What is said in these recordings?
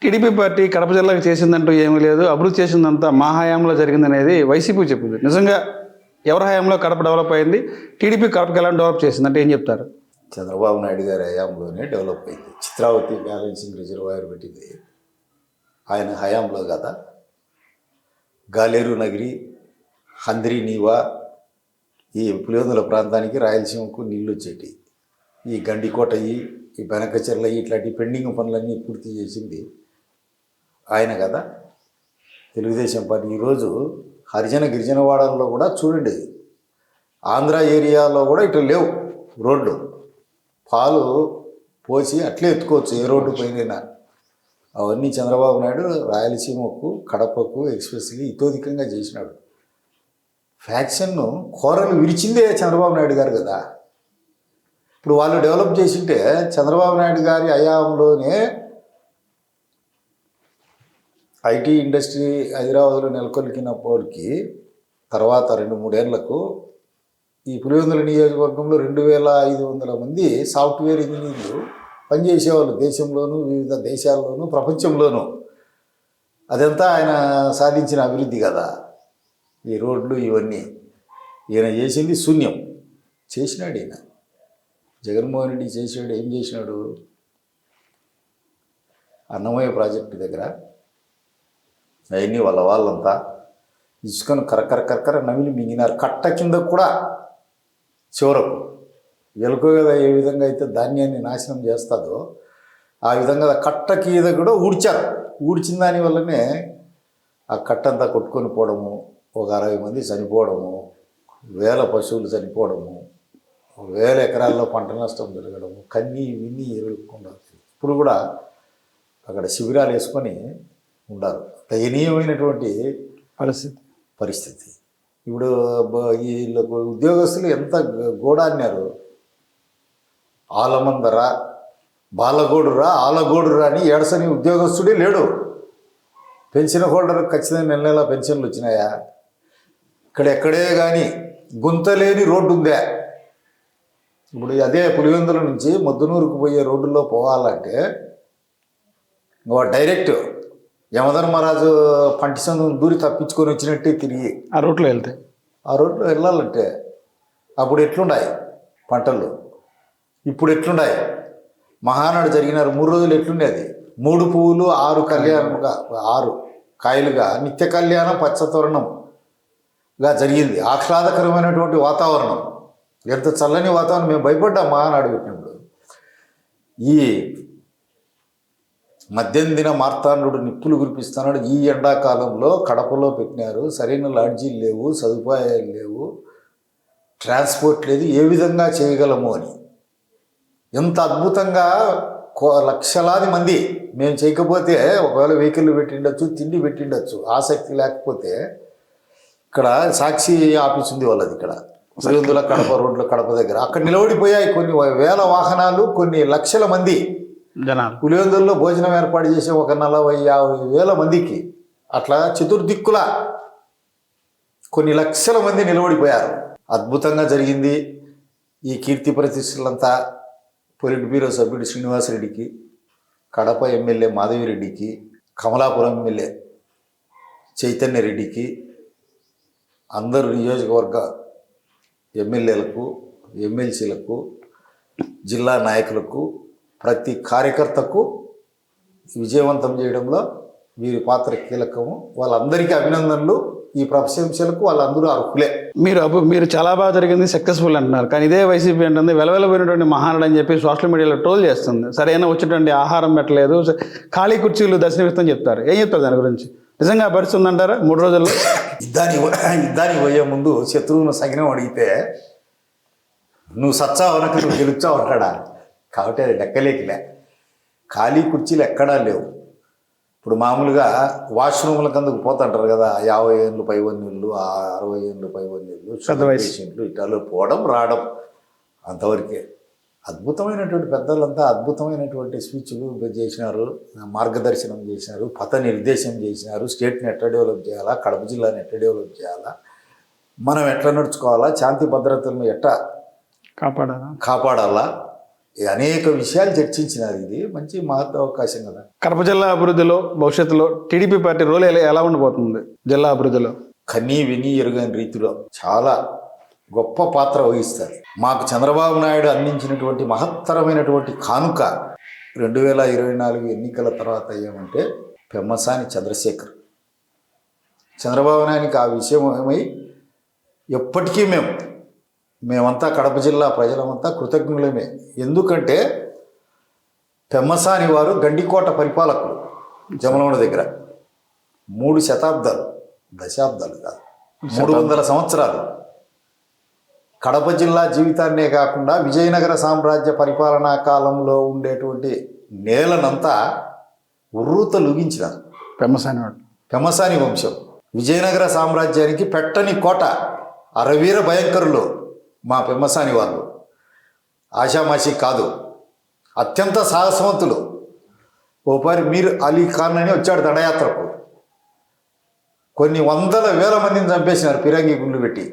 TDP party Kadapa జిల్లాకు చేసిందంటూ ఏమీ లేదు, అభివృద్ధి చేసిందంతా మా హయాంలో జరిగిందనేది వైసీపీ చెప్పింది. నిజంగా ఎవరి హయాంలో కడప డెవలప్ అయింది, టీడీపీ కడపకి ఎలా డెవలప్ చేసిందంటే ఏం చెప్తారు? చంద్రబాబు నాయుడు గారి హయాంలోనే డెవలప్ అయింది. చిత్రావతి బ్యాలెన్సింగ్ రిజర్వాయర్ పెట్టింది ఆయన హయాంలో కదా. గాలేరు నగిరి, హంద్రి నీవా, ఈ పులివెందుల ప్రాంతానికి రాయలసీమకు నీళ్ళు వచ్చేటి. ఈ గండికోటయి, ఈ బెనకచెర్లయి, ఇట్లాంటి పెండింగ్ పనులన్నీ పూర్తి చేసింది ఆయన కదా. తెలుగుదేశం పార్టీ ఈరోజు హరిజన గిరిజన వాడల్లో కూడా చూడండి, ఆంధ్ర ఏరియాలో కూడా ఇట్లా లేవు రోడ్లు. పాలు పోసి అట్లే ఎత్తుకోవచ్చు ఏ రోడ్డు పైన. అవన్నీ చంద్రబాబు నాయుడు రాయలసీమకు, కడపకు ఎక్స్ప్రెస్లీ ఇతోధికంగా చేసినాడు. ఫ్యాక్షన్ను కోరలు విరిచిందే చంద్రబాబు నాయుడు గారు కదా. ఇప్పుడు వాళ్ళు డెవలప్ చేసింటే చంద్రబాబు నాయుడు గారి హయాంలోనే ఐటీ ఇండస్ట్రీ హైదరాబాద్లో నెలకొల్పినప్పటికీ తర్వాత 2-3 ఏళ్లకు ఈ పులివెందుల నియోజకవర్గంలో 2500 మంది సాఫ్ట్వేర్ ఇంజనీర్లు పనిచేసేవాళ్ళు దేశంలోనూ, వివిధ దేశాల్లోనూ, ప్రపంచంలోనూ. అదంతా ఆయన సాధించిన అభివృద్ధి కదా. ఈ రోడ్లు ఇవన్నీ ఈయన చేసింది శూన్యం. చేసినాడు ఈయన. జగన్మోహన్ రెడ్డి చేసాడు. ఏం చేసినాడు? అన్నమయ్య ప్రాజెక్టు దగ్గర అవన్నీ వాళ్ళంతా ఇసుకను కరకర నమిలి మింగినారు. కట్ట కింద కూడా చివరకు ఎలుక కదా ఏ విధంగా అయితే ధాన్యాన్ని నాశనం చేస్తుందో ఆ విధంగా కట్ట కింద కూడా ఊడ్చారు. ఊడ్చిన దాని వల్లనే ఆ కట్టంతా కొట్టుకొని పోవడము, ఒక 60 మంది చనిపోవడము, 1000 పశువులు చనిపోవడము, 1000 ఎకరాల్లో పంట నష్టం జరగడము, కన్నీ విన్నీ ఎరుకుండా ఇప్పుడు కూడా అక్కడ శిబిరాలు వేసుకొని ఉండాలి. దయనీయమైనటువంటి పరిస్థితి. ఇప్పుడు వీళ్ళకు ఉద్యోగస్తులు ఎంత గోడాన్నారు. ఆలమందరా, బాలగోడురా, ఆలగోడురా అని ఏడసని ఉద్యోగస్తుడే లేడు. పెన్షన్ హోల్డర్ ఖచ్చితంగా నెల పెన్షన్లు వచ్చినాయా? ఎక్కడే కానీ గుంతలేని రోడ్డు ఉందా? ఇప్పుడు అదే పులివెందుల నుంచి మొద్దునూరుకు పోయే రోడ్డులో పోవాలంటే డైరెక్ట్ యమధర్మరాజు పంటిసందు దూరి తప్పించుకొని వచ్చినట్టే తిరిగి ఆ రోడ్లో వెళ్ళాలంటే అప్పుడు ఎట్లున్నాయి పంటలు, ఇప్పుడు ఎట్లున్నాయి? మహానాడు జరిగినారు 3 రోజులు ఎట్లుండేది? 3 పువ్వులు 6 కళ్యాణంగా 6 కాయలుగా నిత్య కళ్యాణం పచ్చతోరణంగా జరిగింది. ఆహ్లాదకరమైనటువంటి వాతావరణం, ఎంత చల్లని వాతావరణం. మేము భయపడ్డాం మహానాడు పెట్టినప్పుడు. ఈ మధ్యందిన మార్తాండుడు నిప్పులు కురిపిస్తున్నాడు. ఈ ఎండాకాలంలో కడపలో పెట్టినారు. సరైన లాడ్జీలు లేవు, సదుపాయాలు లేవు, ట్రాన్స్పోర్ట్ లేదు. ఏ విధంగా చేయగలము అని ఎంత అద్భుతంగా లక్షలాది మంది మేము చేయకపోతే ఒకవేళ వెహికల్ పెట్టిండొచ్చు, తిండి పెట్టిండొచ్చు. ఆసక్తి లేకపోతే ఇక్కడ సాక్షి ఆఫీస్ ఉంది వాళ్ళది ఇక్కడ పులివెందుల కడప రోడ్లో, కడప దగ్గర. అక్కడ నిలబడిపోయాయి కొన్ని 1000 వాహనాలు, కొన్ని లక్షల మంది జనాలు. పులివెందుల్లో భోజనం ఏర్పాటు చేసే ఒక 40-50 వేల మందికి అట్లా చతుర్దిక్కుల కొన్ని లక్షల మంది నిలబడిపోయారు. అద్భుతంగా జరిగింది. ఈ కీర్తి ప్రతిష్టలంతా పొలిట్ బ్యూరో సభ్యుడు శ్రీనివాసరెడ్డికి, కడప ఎమ్మెల్యే మాధవిరెడ్డికి, కమలాపురం ఎమ్మెల్యే చైతన్యరెడ్డికి, అందరు నియోజకవర్గ ఎమ్మెల్యేలకు, ఎమ్మెల్సీలకు, జిల్లా నాయకులకు, ప్రతి కార్యకర్తకు విజయవంతం చేయడంలో వీరి పాత్ర కీలకము. వాళ్ళందరికీ అభినందనలు. ఈ ప్రశంసలకు వాళ్ళందరూ అర్హులే. మీరు చాలా బాగా జరిగింది, సక్సెస్ఫుల్ అంటున్నారు. కానీ ఇదే వైసీపీ అంటుంది వెలవెలబోయినటువంటి మహానాడు అని చెప్పి సోషల్ మీడియాలో ట్రోల్ చేస్తుంది. సరైన వచ్చేటువంటి ఆహారం పెట్టలేదు, ఖాళీ కుర్చీలు దర్శనమిస్తామని చెప్తారు. ఏం చెప్తారు దాని గురించి? నిజంగా పరిస్థితుందంటారా 3 రోజుల్లో? యుద్ధానికి పోయే ముందు శత్రువును సగినం అడిగితే నువ్వు సచ్చావనకు నువ్వు గెలుచావు అంటాడా? కాబట్టి అది లెక్కలేకిలే. ఖాళీ కుర్చీలు ఎక్కడా లేవు. ఇప్పుడు మామూలుగా వాష్రూమ్ల కిందకు పోతుంటారు కదా, 50 ఏళ్ళు పైవన్నీళ్ళు, 60 ఏళ్ళు పైవన్నీళ్ళు, పేషెంట్లు ఇటాలో పోవడం రావడం అంతవరకే. అద్భుతమైనటువంటి పెద్దలంతా అద్భుతమైనటువంటి స్పీచ్లు చేసినారు, మార్గదర్శనం చేసినారు, పథ నిర్దేశం చేసినారు. స్టేట్ని ఎట్లా డెవలప్ చేయాలా, కడప జిల్లాని ఎట్లా డెవలప్ చేయాలా, మనం ఎట్లా నడుచుకోవాలా, శాంతి భద్రతలను ఎట్లా కాపాడాలా, అనేక విషయాలు చర్చించినారు. ఇది మంచి మహత్ అవకాశం కదా. కడప జిల్లా అభివృద్ధిలో భవిష్యత్తులో టీడీపీ పార్టీ రోల్ ఎలా ఉండబోతుంది జిల్లా అభివృద్ధిలో? కనీ విని ఎరుగని రీతిలో చాలా గొప్ప పాత్ర వహిస్తారు. మాకు చంద్రబాబు నాయుడు అందించినటువంటి మహత్తరమైనటువంటి కానుక 2024 ఎన్నికల తర్వాత ఏమంటే పెమ్మసాని చంద్రశేఖర్. చంద్రబాబు నాయుడికి ఆ విషయం ఏమై ఎప్పటికీ మేమంతా కడప జిల్లా ప్రజలమంతా కృతజ్ఞులమే. ఎందుకంటే పెమ్మసాని వారు గండికోట పరిపాలకులు జమలమూడి దగ్గర 3 శతాబ్దాలు, దశాబ్దాలు కాదు 300 సంవత్సరాలు కడప జిల్లా జీవితాన్నే కాకుండా విజయనగర సామ్రాజ్య పరిపాలనా కాలంలో ఉండేటువంటి నేలనంతా ఉర్రూత లూగించినారు పెమ్మసాని వంశం. విజయనగర సామ్రాజ్యానికి పెట్టని కోట, అరవీర భయంకరులు మా పెమ్మసాని వాళ్ళు. ఆషామాషి కాదు, అత్యంత సాహసవంతులు. ఓపారి మీర్ అలీ ఖాన్ అని వచ్చాడు దండయాత్రకు. కొన్ని వందల వేల మందిని చంపేసినారు పిరంగి గుండ్లు పెట్టి.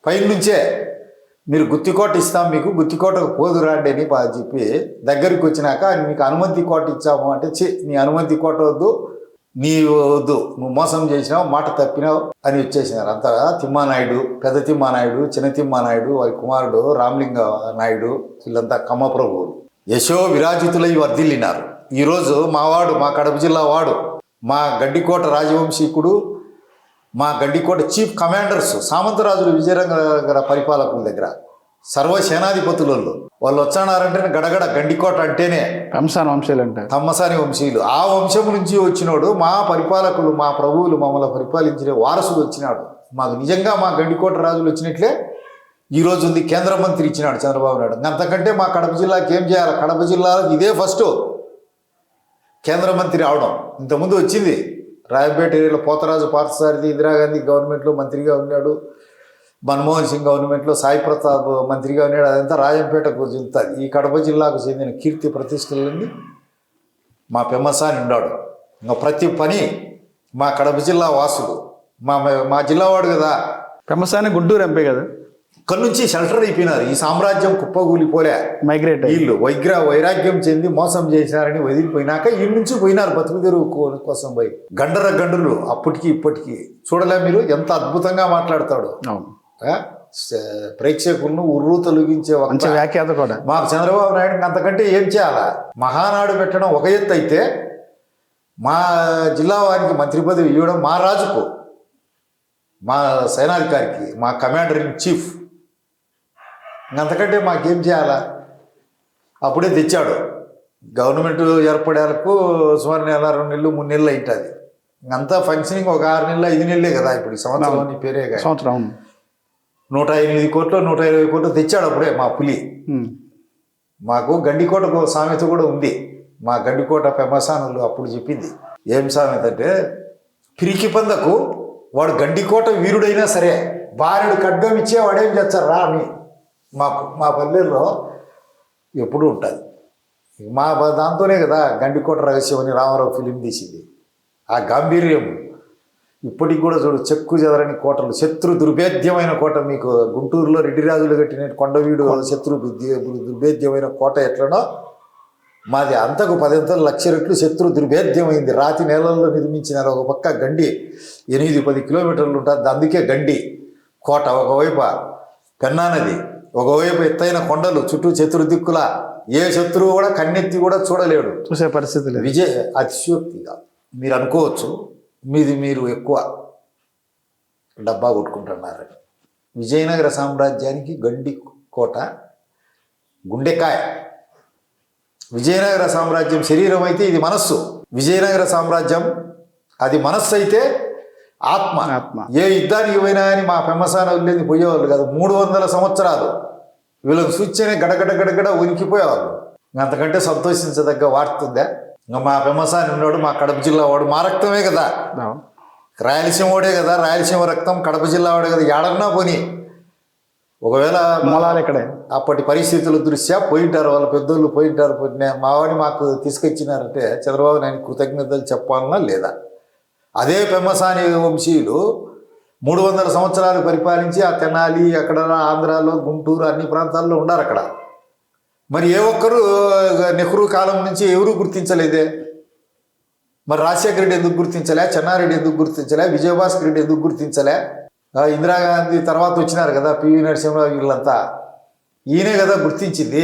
పైనుంచే మీరు గుత్తికోట ఇస్తాం, మీకు గుత్తికోటకు పోదు రాండి అని చెప్పి దగ్గరికి వచ్చినాక మీకు అనుమతి కోట ఇచ్చాము అంటే, నీ అనుమతి కోట వద్దు, నీ వద్దు, నువ్వు మోసం చేసినావు, మాట తప్పినావు అని వచ్చేసినారు. అంతా తిమ్మానాయుడు, పెద్ద తిమ్మానాయుడు, చిన్న తిమ్మానాయుడు, వారి కుమారుడు రామలింగ నాయుడు, వీళ్ళంతా కమ్మప్రభువులు యశో విరాజితులై వర్ధిల్లినారు. ఈరోజు మావాడు, మా కడప జిల్లా వాడు, మా గడ్డికోట రాజవంశీకుడు, మా గడ్డికోట చీఫ్ కమాండర్స్ సామంతరాజులు విజయనగర పరిపాలకుల దగ్గర సర్వసేనాధిపతులు వాళ్ళు వచ్చానారంటే గడగడ గండికోట అంటేనే తమ్మసాని వంశీయులు. ఆ వంశం నుంచి వచ్చినోడు మా పరిపాలకులు, మా ప్రభువులు, మమ్మల్ని పరిపాలించిన వారసుడు వచ్చినాడు. మాకు నిజంగా మా గండికోట రాజులు వచ్చినట్లే ఈరోజు ఉంది. కేంద్ర మంత్రి ఇచ్చినాడు చంద్రబాబు నాయుడు. అంతకంటే మా కడప జిల్లాకి ఏం చేయాలి? కడప జిల్లాలో ఇదే ఫస్ట్ కేంద్ర మంత్రి అవడం. ఇంతకుముందు వచ్చింది రాయపేట ఏరియాలో పోతరాజు పార్థసారథి ఇందిరాగాంధీ గవర్నమెంట్లో మంత్రిగా ఉన్నాడు, మన్మోహన్ సింగ్ గవర్నమెంట్లో సాయి ప్రతాప్ మంత్రిగా ఉన్నాడు. అదంతా రాజంపేటకు చెందుతుంది. ఈ కడప జిల్లాకు చెందిన కీర్తి ప్రతిష్టలన్నీ మా పెమ్మసాని ఉన్నాడు. ఇంకా ప్రతి పని మా కడప జిల్లా వాసుడు, మా జిల్లా వాడు కదా. పెమ్మసాని గుంటూరు ఎంపీ కదా, ఇక్కడ నుంచి షెల్టర్ అయిపోయినారు. ఈ సామ్రాజ్యం కుప్పగూలిపోలే, మైగ్రేట్ వీళ్ళు వైరాగ్యం చెంది మోసం చేసినారని వదిలిపోయినాక ఈ నుంచి పోయినారు బతుకు తెరువు కోసం పోయి. గండులు అప్పటికి ఇప్పటికీ చూడలే మీరు, ఎంత అద్భుతంగా మాట్లాడతాడు. ప్రేక్షకులను ఉర్రూ తొలగించే ఒక వ్యాఖ్యాత కూడా. మాకు చంద్రబాబు నాయుడు అంతకంటే ఏం చేయాలా? మహానాడు పెట్టడం ఒక ఎత్తు అయితే, మా జిల్లా వారికి మంత్రి పదవి ఇవ్వడం, మా రాజుకు, మా సేనాధికారికి, మా కమాండర్ ఇన్ చీఫ్, అంతకంటే మాకేం చేయాలా? అప్పుడే తెచ్చాడు. గవర్నమెంట్ ఏర్పడేలకు సుమారు 1 నెల 2 నెలలు 3 నెలలు అవుతుంది. అంతా ఫంక్షనింగ్ ఒక 6 నెలలు 5 నెలలే కదా. ఇప్పుడు ఈ సంవత్సరం పేరే సంవత్సరం 108 కోట్లు 120 కోట్లు తెచ్చాడు అప్పుడే మా పులి. మాకు గండికోటకు సామెత కూడా ఉంది. మా గండికోట పెమ్మసానులు అప్పుడు చెప్పింది ఏం సామెత అంటే, పిరికి పందకు వాడు గండికోట వీరుడైనా సరే భార్యడు ఖడ్గం ఇచ్చే వాడేం చేస్తారు రా అని మా పల్లెల్లో ఎప్పుడూ ఉంటుంది. మా దాంతోనే కదా గండికోట రహస్యం అని రామారావు ఫిలిం తీసింది. ఆ గాంభీర్యం ఇప్పటికి కూడా చూడు, చెక్కు చెదరని కోటలు, శత్రు దుర్భేద్యమైన కోట. మీకు గుంటూరులో రెడ్డి రాజులు కట్టిన కొండవీడు శత్రు దుర్భేద్యమైన కోట ఎట్లనో మాది అంతకు 10 లక్ష రెట్లు శత్రు దుర్భేద్యమైంది. రాతి నేలల్లో నిర్మించినారు. ఒక పక్క గండి 8-10 కిలోమీటర్లు ఉంటుంది. అందుకే గండి కోట. ఒకవైపు పెన్నా నది, ఒకవైపు ఎత్తైన కొండలు, చుట్టూ చతుర్దిక్కుల ఏ శత్రువు కూడా కన్నెత్తి కూడా చూడలేడు, చూసే పరిస్థితి. అతిశయోక్తిగా మీరు అనుకోవచ్చు, మీరు ఎక్కువ డబ్బా కొట్టుకుంటున్నారని. విజయనగర సామ్రాజ్యానికి గండి కోట గుండెకాయ. విజయనగర సామ్రాజ్యం శరీరం అయితే ఇది మనస్సు. విజయనగర సామ్రాజ్యం అది మనస్సు అయితే ఆత్మ. ఏ యుద్ధానికి పోయినా అని మా పెమ్మసాని వెళ్ళేది పోయేవాళ్ళు కాదు. 300 సంవత్సరాలు వీళ్ళకి సూచనే గడగడ ఉనికిపోయేవాళ్ళు. అంతకంటే సంతోషించదగ్గ వార్త ఉందా? ఇంకా మా పెమ్మసాని ఉన్నాడు, మా కడప జిల్లా వాడు, మా రక్తమే కదా, రాయలసీమ వాడే కదా, రాయలసీమ రక్తం కడప జిల్లా వాడే కదా. ఏడన్నా పోని ఒకవేళ మూలాలు ఇక్కడే అప్పటి పరిస్థితుల దృష్ట్యా పోయింటారు, వాళ్ళ పెద్దోళ్ళు పోయింటారు. మావాడిని మాకు తీసుకొచ్చినారంటే చంద్రబాబు నాయుడు కృతజ్ఞతలు చెప్పాలన్నా లేదా? అదే పెమ్మసాని వంశీయులు 300 సంవత్సరాలు పరిపాలించి ఆ తెనాలి, అక్కడ ఆంధ్రాలో, గుంటూరు అన్ని ప్రాంతాల్లో ఉన్నారు. అక్కడ మరి ఏ ఒక్కరు నెహ్రూ కాలం నుంచి ఎవరు గుర్తించలేదే. మరి రాజశేఖర రెడ్డి ఎందుకు గుర్తించలే, చెన్నారెడ్డి ఎందుకు గుర్తించలే, విజయభాస్కర్ రెడ్డి ఎందుకు గుర్తించలే, ఇందిరాగాంధీ తర్వాత వచ్చినారు కదా పివి నరసింహరావు వీళ్ళంతా, ఈయనే కదా గుర్తించింది.